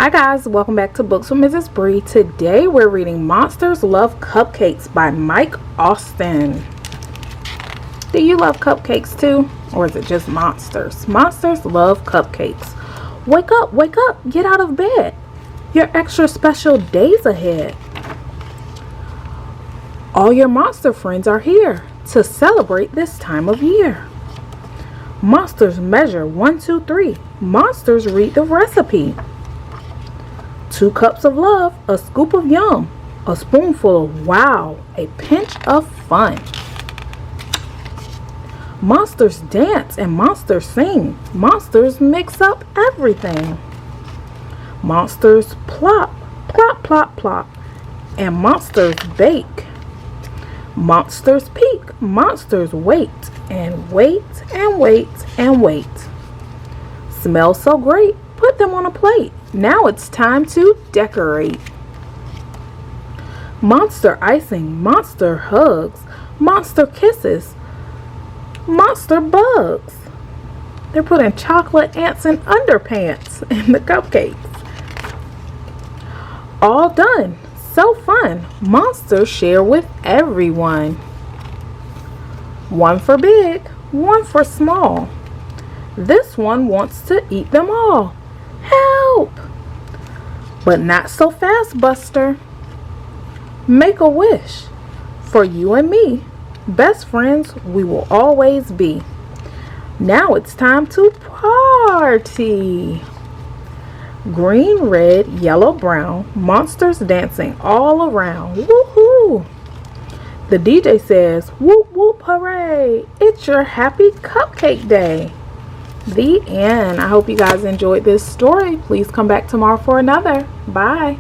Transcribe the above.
Hi guys, welcome back to Books with Mrs. Bree. Today we're reading Monsters Love Cupcakes by Mike Austin. Do you love cupcakes too? Or is it just monsters? Monsters love cupcakes. Wake up, get out of bed. Your extra special days ahead. All your monster friends are here to celebrate this time of year. Monsters measure 1, 2, 3. Monsters read the recipe. 2 cups of love, a scoop of yum, a spoonful of wow, a pinch of fun. Monsters dance and monsters sing. Monsters mix up everything. Monsters plop, plop, plop, plop, and monsters bake. Monsters peek, monsters wait, and wait, and wait, and wait. Smell so great, put them on a plate. Now it's time to decorate. Monster icing, monster hugs, monster kisses, monster bugs. They're putting chocolate ants in underpants in the cupcakes. All done. So fun. Monsters share with everyone. One for big, one for small. This one wants to eat them all. Help! But not so fast, Buster. Make a wish. For you and me, best friends we will always be. Now it's time to party. Green, red, yellow, brown, monsters dancing all around. Woohoo! The DJ says, whoop whoop hooray! It's your happy cupcake day. The end. I hope you guys enjoyed this story. Please come back tomorrow for another. Bye.